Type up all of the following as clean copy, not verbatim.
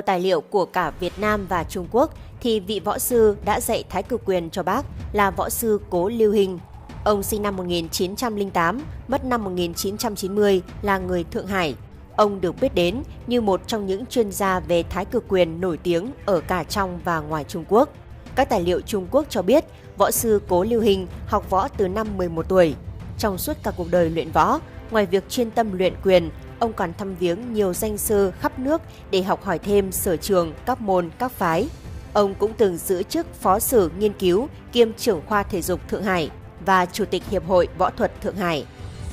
Theo tài liệu của cả Việt Nam và Trung Quốc, thì vị võ sư đã dạy Thái cực quyền cho bác là võ sư Cố Lưu Hình. Ông sinh năm 1908, mất năm 1990, là người Thượng Hải. Ông được biết đến như một trong những chuyên gia về Thái cực quyền nổi tiếng ở cả trong và ngoài Trung Quốc. Các tài liệu Trung Quốc cho biết, võ sư Cố Lưu Hình học võ từ năm 11 tuổi. Trong suốt cả cuộc đời luyện võ, ngoài việc chuyên tâm luyện quyền, ông còn thăm viếng nhiều danh sư khắp nước để học hỏi thêm sở trường, các môn, các phái. Ông cũng từng giữ chức Phó sử nghiên cứu kiêm trưởng khoa thể dục Thượng Hải và Chủ tịch Hiệp hội Võ thuật Thượng Hải.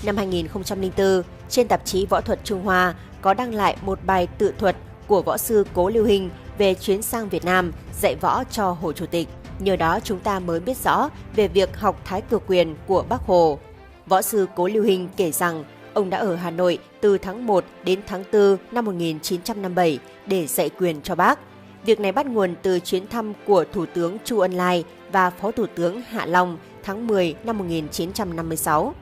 Năm 2004, trên tạp chí Võ thuật Trung Hoa có đăng lại một bài tự thuật của võ sư Cố Lưu Hình về chuyến sang Việt Nam dạy võ cho Hồ Chủ tịch. Nhờ đó chúng ta mới biết rõ về việc học Thái cực quyền của Bác Hồ. Võ sư Cố Lưu Hình kể rằng ông đã ở Hà Nội từ tháng 1 đến tháng 4 năm 1957 để dạy quyền cho bác. Việc này bắt nguồn từ chuyến thăm của Thủ tướng Chu Ân Lai và Phó Thủ tướng Hạ Long tháng 10 năm 1956.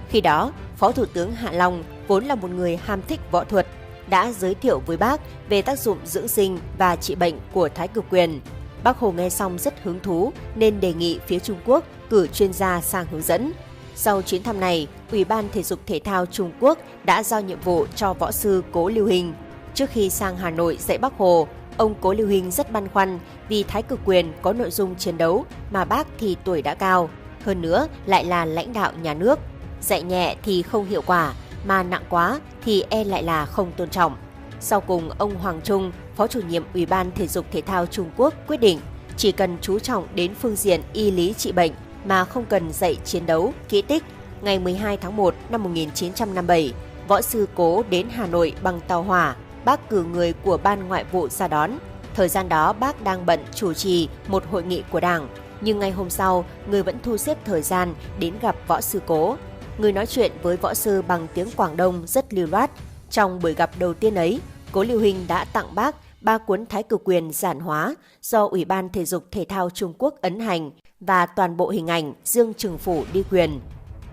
Khi đó, Phó Thủ tướng Hạ Long vốn là một người ham thích võ thuật, đã giới thiệu với bác về tác dụng dưỡng sinh và trị bệnh của Thái cực quyền. Bác Hồ nghe xong rất hứng thú nên đề nghị phía Trung Quốc cử chuyên gia sang hướng dẫn. Sau chuyến thăm này, Ủy ban Thể dục Thể thao Trung Quốc đã giao nhiệm vụ cho võ sư Cố Lưu Hình. Trước khi sang Hà Nội dạy Bác Hồ, ông Cố Lưu Hình rất băn khoăn vì Thái cực quyền có nội dung chiến đấu mà bác thì tuổi đã cao, hơn nữa lại là lãnh đạo nhà nước. Dạy nhẹ thì không hiệu quả, mà nặng quá thì lại là không tôn trọng. Sau cùng, ông Hoàng Trung, Phó chủ nhiệm Ủy ban Thể dục Thể thao Trung Quốc quyết định chỉ cần chú trọng đến phương diện y lý trị bệnh mà không cần dạy chiến đấu, kỹ tích. Ngày 12 tháng 1 năm 1957, võ sư Cố đến Hà Nội bằng tàu hỏa. Bác cử người của Ban Ngoại vụ ra đón. Thời gian đó bác đang bận chủ trì một hội nghị của Đảng, nhưng ngày hôm sau, người vẫn thu xếp thời gian đến gặp võ sư Cố. Người nói chuyện với võ sư bằng tiếng Quảng Đông rất lưu loát. Trong buổi gặp đầu tiên ấy, Cố Lưu Hình đã tặng bác 3 cuốn Thái cực quyền giản hóa do Ủy ban Thể dục Thể thao Trung Quốc ấn hành và toàn bộ hình ảnh Dương Trừng Phủ đi quyền.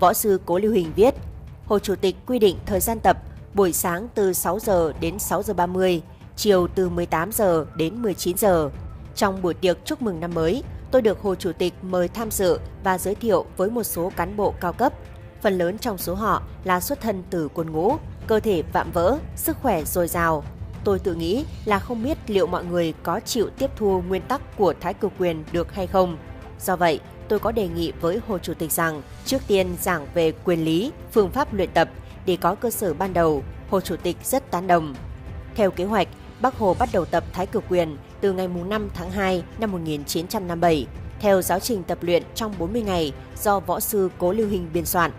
Võ sư Cố Lưu Hình viết: Hồ Chủ tịch quy định thời gian tập buổi sáng từ 6 giờ đến 6 giờ 30, chiều từ 18 giờ đến 19 giờ. Trong buổi tiệc chúc mừng năm mới, tôi được Hồ Chủ tịch mời tham dự và giới thiệu với một số cán bộ cao cấp. Phần lớn trong số họ là xuất thân từ quân ngũ, cơ thể vạm vỡ, sức khỏe dồi dào. Tôi tự nghĩ là không biết liệu mọi người có chịu tiếp thu nguyên tắc của Thái cực quyền được hay không. Do vậy, tôi có đề nghị với Hồ Chủ tịch rằng trước tiên giảng về quyền lý, phương pháp luyện tập để có cơ sở ban đầu. Hồ Chủ tịch rất tán đồng. Theo kế hoạch, Bác Hồ bắt đầu tập Thái cực quyền từ ngày 5 tháng 2 năm 1957, theo giáo trình tập luyện trong 40 ngày do võ sư Cố Lưu Hình biên soạn.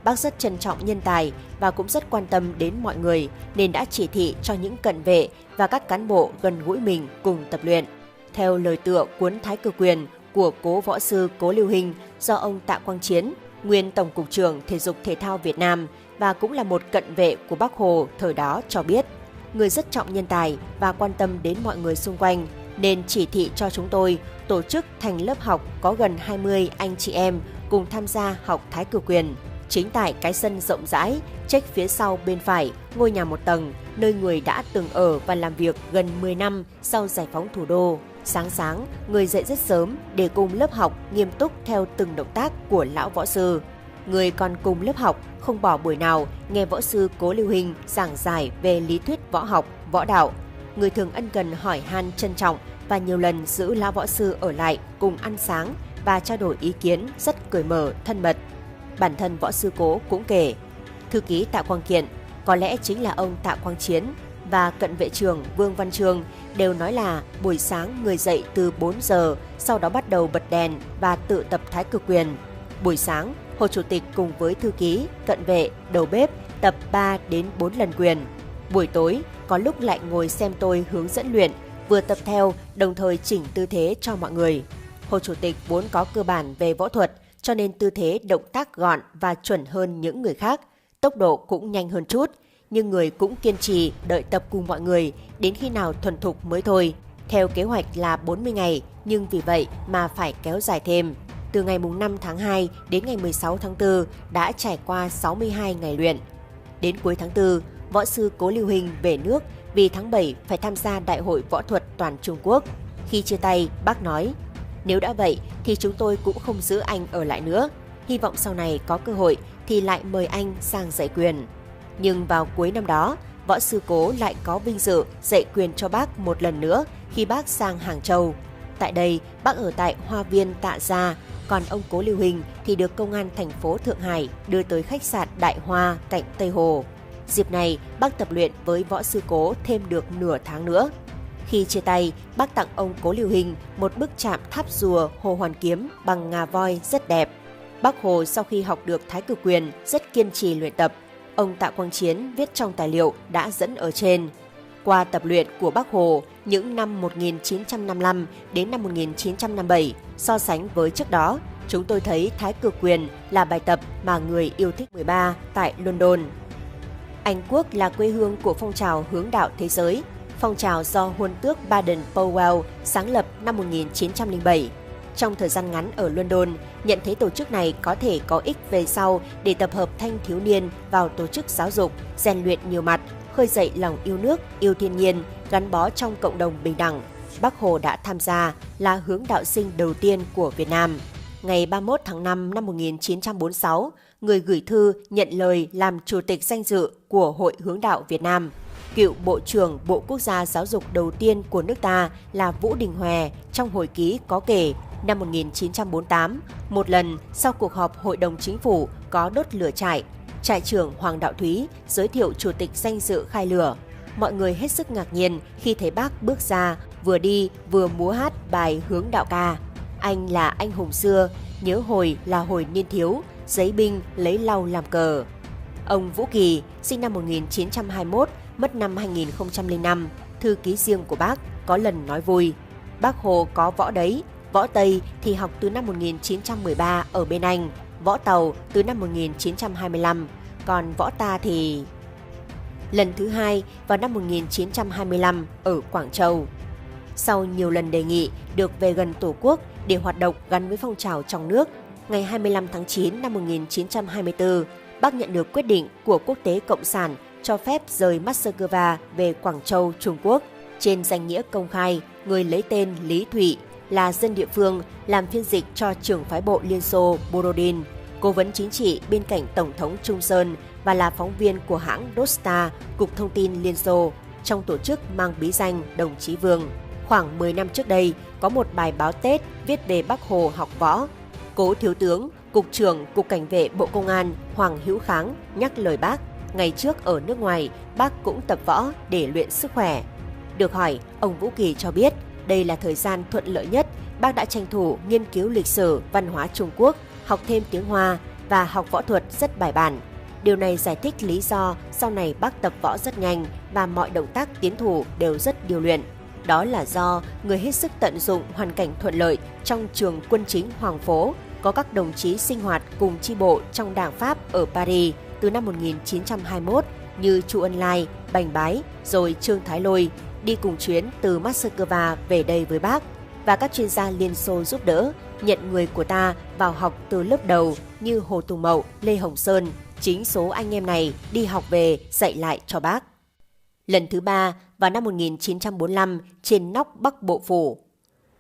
Bác rất trân trọng nhân tài và cũng rất quan tâm đến mọi người nên đã chỉ thị cho những cận vệ và các cán bộ gần gũi mình cùng tập luyện. Theo lời tựa cuốn Thái cực quyền của cố võ sư Cố Lưu Hình do ông Tạ Quang Chiến, nguyên Tổng cục trưởng Thể dục Thể thao Việt Nam và cũng là một cận vệ của Bác Hồ thời đó cho biết, người rất trọng nhân tài và quan tâm đến mọi người xung quanh nên chỉ thị cho chúng tôi tổ chức thành lớp học có gần 20 anh chị em cùng tham gia học Thái cực quyền. Chính tại cái sân rộng rãi, trách phía sau bên phải, ngôi nhà một tầng, nơi người đã từng ở và làm việc gần 10 năm sau giải phóng thủ đô. Sáng, người dậy rất sớm để cùng lớp học nghiêm túc theo từng động tác của lão võ sư. Người còn cùng lớp học không bỏ buổi nào nghe võ sư Cố Lưu Hình giảng giải về lý thuyết võ học, võ đạo. Người thường ân cần hỏi han trân trọng và nhiều lần giữ lão võ sư ở lại cùng ăn sáng và trao đổi ý kiến rất cởi mở, thân mật. Bản thân võ sư Cố cũng kể, thư ký Tạ Quang Kiện, có lẽ chính là ông Tạ Quang Chiến và cận vệ trưởng Vương Văn Trương đều nói là buổi sáng người dậy từ 4 giờ, sau đó bắt đầu bật đèn và tự tập Thái cực quyền. Buổi sáng, Hồ Chủ tịch cùng với thư ký, cận vệ, đầu bếp tập 3 đến 4 lần quyền. Buổi tối, có lúc lại ngồi xem tôi hướng dẫn luyện, vừa tập theo đồng thời chỉnh tư thế cho mọi người. Hồ Chủ tịch vốn có cơ bản về võ thuật, cho nên tư thế động tác gọn và chuẩn hơn những người khác, tốc độ cũng nhanh hơn chút, nhưng người cũng kiên trì đợi tập cùng mọi người đến khi nào thuần thục mới thôi. Theo kế hoạch là 40 ngày, nhưng vì vậy mà phải kéo dài thêm. Từ ngày 5 tháng 2 đến ngày 16 tháng 4 đã trải qua 62 ngày luyện. Đến cuối tháng 4, võ sư Cố Lưu Hình về nước vì tháng 7 phải tham gia Đại hội Võ thuật toàn Trung Quốc. Khi chia tay, bác nói, nếu đã vậy thì chúng tôi cũng không giữ anh ở lại nữa. Hy vọng sau này có cơ hội thì lại mời anh sang dạy quyền. Nhưng vào cuối năm đó, võ sư Cố lại có vinh dự dạy quyền cho bác một lần nữa khi bác sang Hàng Châu. Tại đây, bác ở tại Hoa viên Tạ Gia, còn ông Cố Lưu Hình thì được công an thành phố Thượng Hải đưa tới khách sạn Đại Hoa cạnh Tây Hồ. Dịp này, bác tập luyện với võ sư Cố thêm được nửa tháng nữa. Khi chia tay, bác tặng ông Cố Lưu Hình một bức chạm tháp rùa Hồ Hoàn Kiếm bằng ngà voi rất đẹp. Bác Hồ sau khi học được Thái Cực Quyền rất kiên trì luyện tập. Ông Tạ Quang Chiến viết trong tài liệu đã dẫn ở trên. Qua tập luyện của Bác Hồ những năm 1955 đến năm 1957 so sánh với trước đó, chúng tôi thấy Thái Cực Quyền là bài tập mà người yêu thích 13 tại London. Anh Quốc là quê hương của phong trào hướng đạo thế giới, phong trào do Huân tước Baden-Powell sáng lập năm 1907. Trong thời gian ngắn ở London, nhận thấy tổ chức này có thể có ích về sau để tập hợp thanh thiếu niên vào tổ chức giáo dục, rèn luyện nhiều mặt, khơi dậy lòng yêu nước, yêu thiên nhiên, gắn bó trong cộng đồng bình đẳng. Bác Hồ đã tham gia là hướng đạo sinh đầu tiên của Việt Nam. Ngày 31 tháng 5 năm 1946, người gửi thư nhận lời làm chủ tịch danh dự của Hội Hướng đạo Việt Nam. Cựu Bộ trưởng Bộ Quốc gia Giáo dục đầu tiên của nước ta là Vũ Đình Hòe trong hồi ký có kể năm 1948, một lần sau cuộc họp Hội đồng Chính phủ có đốt lửa trại, trại trưởng Hoàng Đạo Thúy giới thiệu chủ tịch danh dự khai lửa. Mọi người hết sức ngạc nhiên khi thấy bác bước ra, vừa đi vừa múa hát bài hướng đạo ca. Anh là anh hùng xưa, nhớ hồi là hồi niên thiếu, giấy binh lấy lau làm cờ. Ông Vũ Kỳ, sinh năm 1921, mất năm 2005, thư ký riêng của bác có lần nói vui. Bác Hồ có võ đấy, võ Tây thì học từ năm 1913 ở bên Anh, võ Tàu từ năm 1925, còn võ ta thì... Lần thứ hai vào năm 1925 ở Quảng Châu. Sau nhiều lần đề nghị được về gần Tổ quốc để hoạt động gắn với phong trào trong nước, ngày 25 tháng 9 năm 1924, bác nhận được quyết định của Quốc tế Cộng sản cho phép rời Moscow về Quảng Châu, Trung Quốc. Trên danh nghĩa công khai, người lấy tên Lý Thụy là dân địa phương, làm phiên dịch cho trưởng phái bộ Liên Xô Borodin, cố vấn chính trị bên cạnh Tổng thống Trung Sơn và là phóng viên của hãng Dosta, Cục Thông tin Liên Xô, trong tổ chức mang bí danh Đồng chí Vương. Khoảng 10 năm trước đây, có một bài báo Tết viết về Bác Hồ học võ. Cố Thiếu tướng, Cục trưởng Cục Cảnh vệ Bộ Công an Hoàng Hữu Kháng nhắc lời bác, ngày trước ở nước ngoài, bác cũng tập võ để luyện sức khỏe. Được hỏi, ông Vũ Kỳ cho biết đây là thời gian thuận lợi nhất, bác đã tranh thủ nghiên cứu lịch sử, văn hóa Trung Quốc, học thêm tiếng Hoa và học võ thuật rất bài bản. Điều này giải thích lý do sau này bác tập võ rất nhanh và mọi động tác tiến thủ đều rất điêu luyện. Đó là do người hết sức tận dụng hoàn cảnh thuận lợi trong trường quân chính Hoàng Phố, có các đồng chí sinh hoạt cùng chi bộ trong Đảng Pháp ở Paris từ năm 1921 như Chu Ân Lai, Bành Bái, rồi Trương Thái Lôi, đi cùng chuyến từ Moscow về đây với bác, và các chuyên gia Liên Xô giúp đỡ, nhận người của ta vào học từ lớp đầu như Hồ Tùng Mậu, Lê Hồng Sơn. Chính số anh em này đi học về dạy lại cho bác. Lần thứ ba vào năm 1945 trên nóc Bắc Bộ Phủ.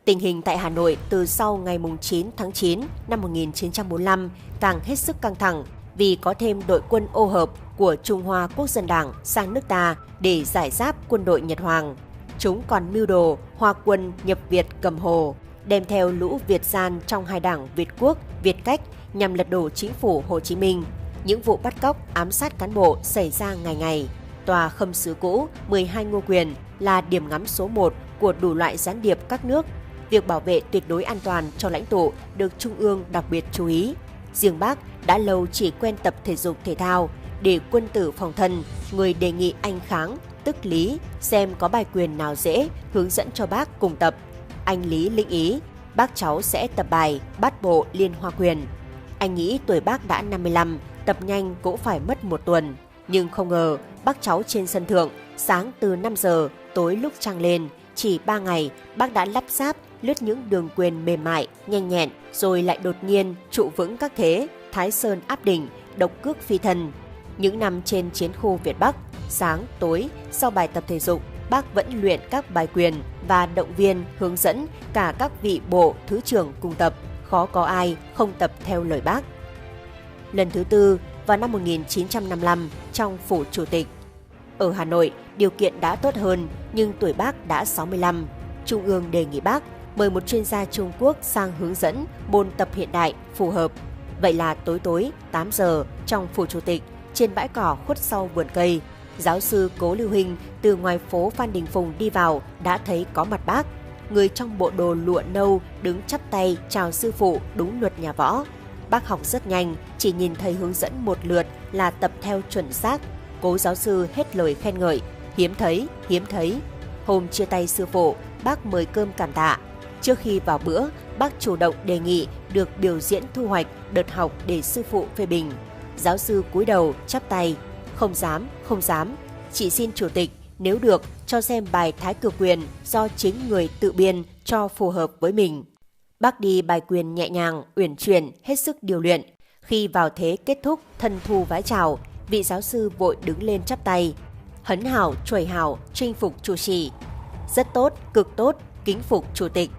Tình hình tại Hà Nội từ sau ngày 9 tháng 9 năm 1945 càng hết sức căng thẳng vì có thêm đội quân ô hợp của Trung Hoa Quốc dân Đảng sang nước ta để giải giáp quân đội Nhật Hoàng. Chúng còn mưu đồ Hoa quân nhập Việt cầm Hồ, đem theo lũ Việt gian trong hai đảng Việt Quốc, Việt Cách nhằm lật đổ chính phủ Hồ Chí Minh. Những vụ bắt cóc, ám sát cán bộ xảy ra ngày ngày. Tòa Khâm sứ cũ 12 Ngô Quyền là điểm ngắm số 1 của đủ loại gián điệp các nước. Việc bảo vệ tuyệt đối an toàn cho lãnh tụ được Trung ương đặc biệt chú ý. Riêng bác đã lâu chỉ quen tập thể dục thể thao để quân tử phòng thân, người đề nghị anh Kháng, tức Lý, xem có bài quyền nào dễ, hướng dẫn cho bác cùng tập. Anh Lý lĩnh ý, bác cháu sẽ tập bài Bát Bộ Liên Hoa Quyền. Anh nghĩ tuổi bác đã 55, tập nhanh cũng phải mất 1 tuần. Nhưng không ngờ, bác cháu trên sân thượng, sáng từ 5 giờ, tối lúc trăng lên, chỉ 3 ngày, bác đã lắp ráp, lướt những đường quyền mềm mại, nhanh nhẹn, rồi lại đột nhiên trụ vững các thế, Thái Sơn áp đỉnh, độc cước phi thần. Những năm trên chiến khu Việt Bắc, sáng, tối, sau bài tập thể dục, Bác vẫn luyện các bài quyền và động viên, hướng dẫn cả các vị bộ, thứ trưởng cùng tập, khó có ai không tập theo lời Bác. Lần thứ tư, vào năm 1955, trong phủ Chủ tịch. Ở Hà Nội, điều kiện đã tốt hơn, nhưng tuổi Bác đã 65. Trung ương đề nghị Bác mời một chuyên gia Trung Quốc sang hướng dẫn môn tập hiện đại phù hợp. Vậy là tối 8 giờ trong phủ Chủ tịch, trên bãi cỏ khuất sau vườn cây, giáo sư Cố Lưu Hình từ ngoài phố Phan Đình Phùng đi vào đã thấy có mặt Bác. Người trong bộ đồ lụa nâu đứng chắp tay chào sư phụ đúng luật nhà võ. Bác học rất nhanh, chỉ nhìn thấy hướng dẫn một lượt là tập theo chuẩn xác. Cố giáo sư hết lời khen ngợi, hiếm thấy. Hôm chia tay sư phụ, Bác mời cơm cảm tạ. Trước khi vào bữa, Bác chủ động đề nghị được biểu diễn thu hoạch đợt học để sư phụ phê bình. Giáo sư cúi đầu chắp tay, không dám, chỉ xin Chủ tịch nếu được cho xem bài Thái Cực Quyền do chính người tự biên cho phù hợp với mình. Bác đi bài quyền nhẹ nhàng, uyển chuyển, hết sức điều luyện. Khi vào thế kết thúc thân thu vái chào, vị giáo sư vội đứng lên chắp tay. Hấn hảo, chuẩy hảo, chinh phục chủ trì. Rất tốt, cực tốt, kính phục Chủ tịch.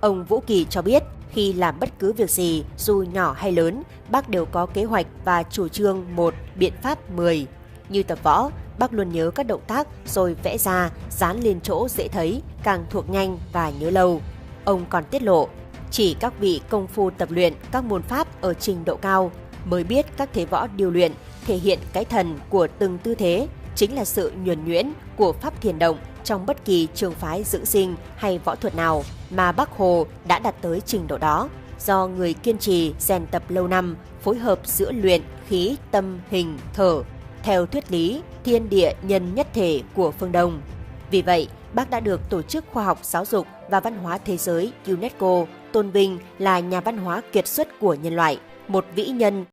Ông Vũ Kỳ cho biết, khi làm bất cứ việc gì, dù nhỏ hay lớn, Bác đều có kế hoạch và chủ trương 1, biện pháp 10. Như tập võ, Bác luôn nhớ các động tác rồi vẽ ra, dán lên chỗ dễ thấy, càng thuộc nhanh và nhớ lâu. Ông còn tiết lộ, chỉ các vị công phu tập luyện các môn pháp ở trình độ cao mới biết các thế võ điều luyện thể hiện cái thần của từng tư thế, chính là sự nhuần nhuyễn của pháp thiền động trong bất kỳ trường phái dưỡng sinh hay võ thuật nào mà Bác Hồ đã đạt tới trình độ đó, do người kiên trì rèn tập lâu năm, phối hợp giữa luyện, khí, tâm, hình, thở, theo thuyết lý thiên địa nhân nhất thể của phương Đông. Vì vậy, Bác đã được Tổ chức Khoa học Giáo dục và Văn hóa Thế giới UNESCO tôn vinh là nhà văn hóa kiệt xuất của nhân loại, một vĩ nhân